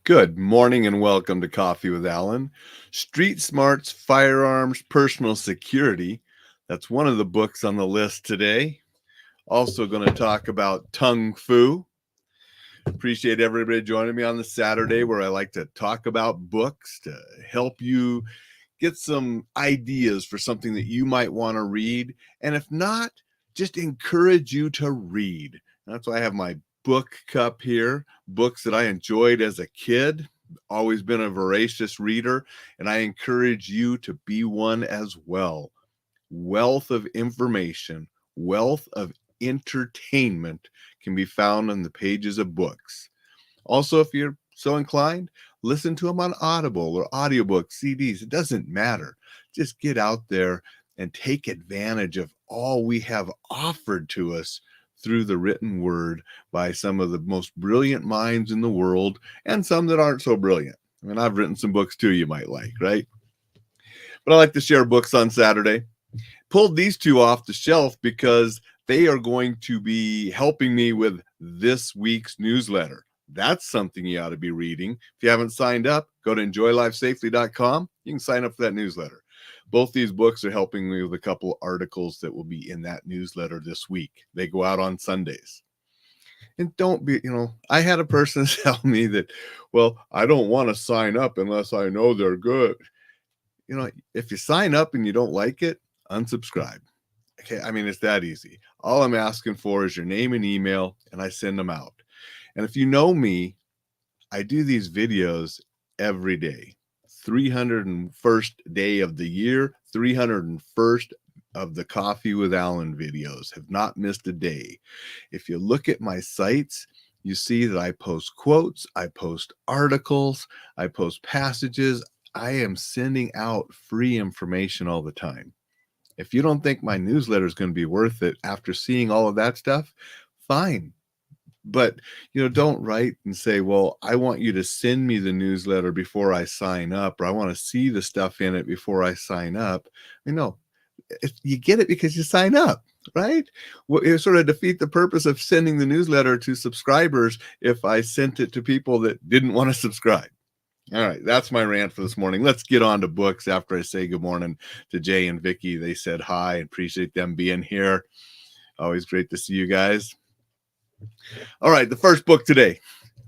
Good morning and welcome to Coffee with Alain. Street Smarts, Firearms, Personal Security. That's one of the books on the list today. Also going to talk about Tung Fu. Appreciate everybody joining me on the Saturday where I like to talk about books to help you get some ideas for something that you might want to read. And if not, just encourage you to read. That's why I have my book cup here, books that I enjoyed as a kid, always been a voracious reader, and I encourage you to be one as well. Wealth of information, wealth of entertainment can be found on the pages of books. Also, if you're so inclined, listen to them on Audible or audiobooks, CDs. It doesn't matter. Just get out there and take advantage of all we have offered to us through the written word by some of the most brilliant minds in the world and some that aren't so brilliant. I mean, I've written some books too you might like, right? But I like to share books on Saturday. Pulled these two off the shelf because they are going to be helping me with this week's newsletter. That's something you ought to be reading. If you haven't signed up, go to enjoylifesafely.com. You can sign up for that newsletter. Both these books are helping me with a couple of articles that will be in that newsletter this week. They go out on Sundays. And don't be, I had a person tell me that, well, I don't want to sign up unless I know they're good. If you sign up and you don't like it, unsubscribe. Okay, I mean, it's that easy. All I'm asking for is your name and email, and I send them out. And if you know me, I do these videos every day. 301st day of the year, 301st of the Coffee with Alain videos. Have not missed a day. If you look at my sites, you see that I post quotes, I post articles, I post passages. I am sending out free information all the time. If you don't think my newsletter is going to be worth it after seeing all of that stuff, fine. But, don't write and say, well, I want you to send me the newsletter before I sign up, or I want to see the stuff in it before I sign up. No, you get it because you sign up, right? Well, it sort of defeat the purpose of sending the newsletter to subscribers if I sent it to people that didn't want to subscribe. All right, that's my rant for this morning. Let's get on to books after I say good morning to Jay and Vicky. They said hi. Appreciate them being here. Always great to see you guys. All right, the first book today,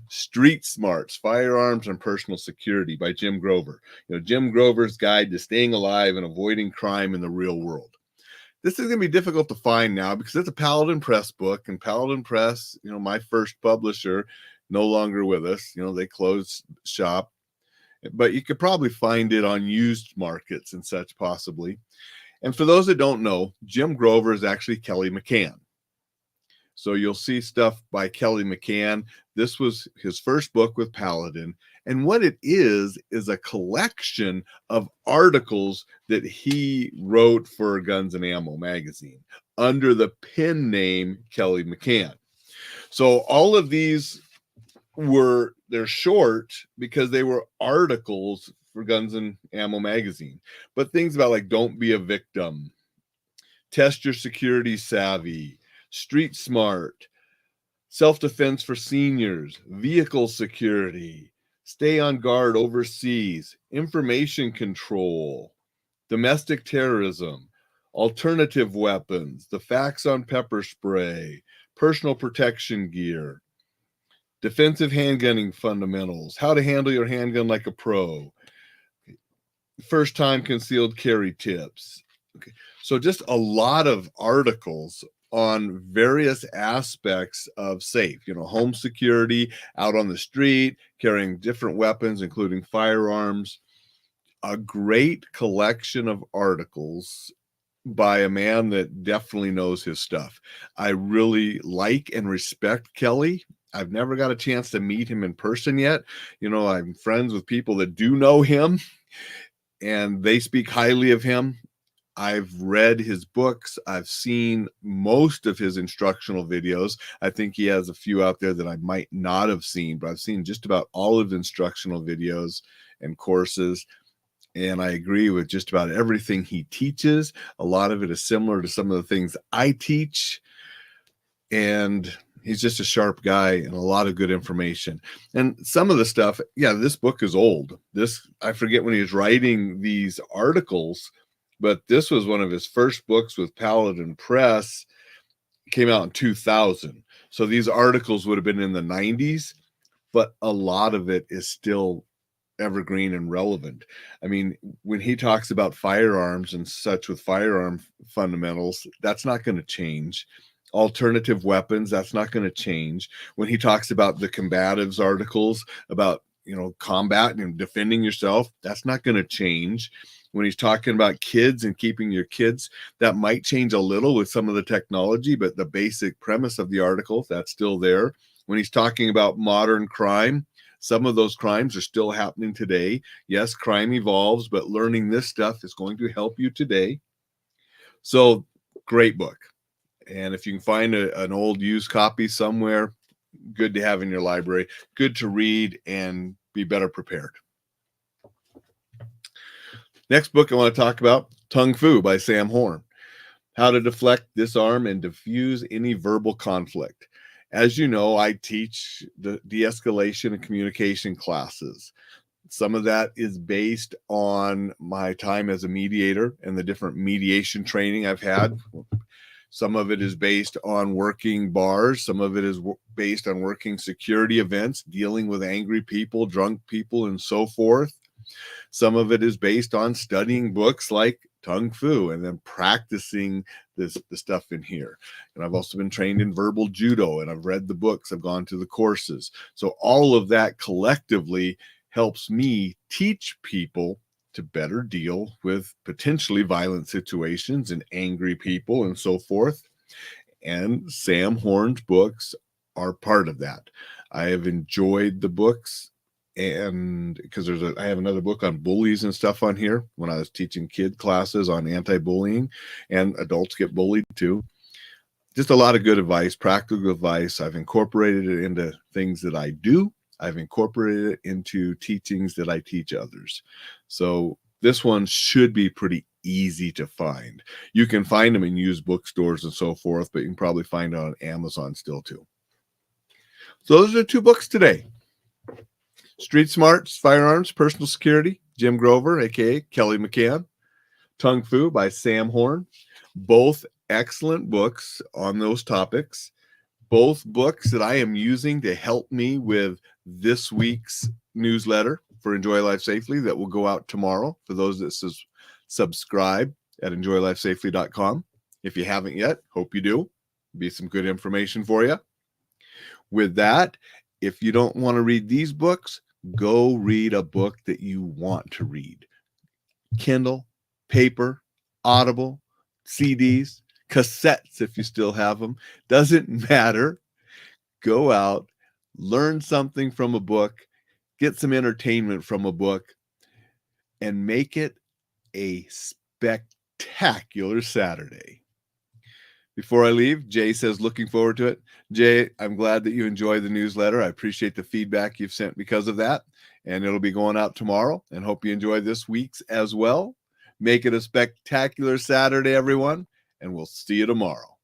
Street Smarts, Firearms and Personal Security by Jim Grover. Jim Grover's Guide to Staying Alive and Avoiding Crime in the Real World. This is going to be difficult to find now because it's a Paladin Press book, and Paladin Press, my first publisher, no longer with us. They closed shop. But you could probably find it on used markets and such, possibly. And for those that don't know, Jim Grover is actually Kelly McCann. So you'll see stuff by Kelly McCann. This was his first book with Paladin. And what it is a collection of articles that he wrote for Guns and Ammo magazine under the pen name Kelly McCann. So all of these they're short because they were articles for Guns and Ammo magazine, but things about like don't be a victim, test your security savvy, street smart, self-defense for seniors, vehicle security, stay on guard overseas, information control, domestic terrorism, alternative weapons, the facts on pepper spray, personal protection gear, defensive handgunning fundamentals, how to handle your handgun like a pro, first time concealed carry tips. Okay. So just a lot of articles on various aspects of safe, home security, out on the street, carrying different weapons, including firearms. A great collection of articles by a man that definitely knows his stuff. I really like and respect Kelly. I've never got a chance to meet him in person yet. I'm friends with people that do know him and they speak highly of him. I've read his books. I've seen most of his instructional videos. I think he has a few out there that I might not have seen, but I've seen just about all of the instructional videos and courses. And I agree with just about everything he teaches. A lot of it is similar to some of the things I teach. And he's just a sharp guy and a lot of good information. And some of the stuff, yeah, this book is old. I forget when he was writing these articles, but this was one of his first books with Paladin Press. It came out in 2000. So these articles would have been in the 90s, but a lot of it is still evergreen and relevant. I mean, when he talks about firearms and such with firearm fundamentals, that's not going to change. Alternative weapons, that's not going to change. When he talks about the combatives articles about, combat and defending yourself, that's not going to change. When he's talking about kids and keeping your kids, that might change a little with some of the technology, but the basic premise of the article, that's still there. When he's talking about modern crime, some of those crimes are still happening today. Yes, crime evolves, but learning this stuff is going to help you today. So, great book. And if you can find an old used copy somewhere, good to have in your library, good to read and be better prepared. Next book I want to talk about, Tung Fu by Sam Horn. How to deflect, disarm, and diffuse any verbal conflict. As you know, I teach the de-escalation and communication classes. Some of that is based on my time as a mediator and the different mediation training I've had. Some of it is based on working bars. Some of it is based on working security events, dealing with angry people, drunk people, and so forth. Some of it is based on studying books like Tung Fu and then practicing the stuff in here. And I've also been trained in verbal judo, and I've read the books, I've gone to the courses. So all of that collectively helps me teach people to better deal with potentially violent situations and angry people and so forth. And Sam Horn's books are part of that. I have enjoyed the books, and because I have another book on bullies and stuff on here when I was teaching kid classes on anti-bullying, and adults get bullied too. Just a lot of good advice, practical advice. I've incorporated it into things that I do. I've incorporated it into teachings that I teach others. So this one should be pretty easy to find. You can find them in used bookstores and so forth, but you can probably find it on Amazon still too. So those are 2 books today. Street Smarts, Firearms, Personal Security, Jim Grover, aka Kelly McCann. Tung Fu by Sam Horn. Both excellent books on those topics. Both books that I am using to help me with this week's newsletter for Enjoy Life Safely that will go out tomorrow for those that subscribe at enjoylifesafely.com. If you haven't yet, hope you do. Be some good information for you. With that, if you don't want to read these books, go read a book that you want to read. Kindle, paper, Audible, CDs, cassettes if you still have them. Doesn't matter. Go out, learn something from a book, get some entertainment from a book, and make it a spectacular Saturday. Before I leave, Jay says, looking forward to it. Jay, I'm glad that you enjoy the newsletter. I appreciate the feedback you've sent because of that. And it'll be going out tomorrow, and hope you enjoy this week's as well. Make it a spectacular Saturday, everyone, and we'll see you tomorrow.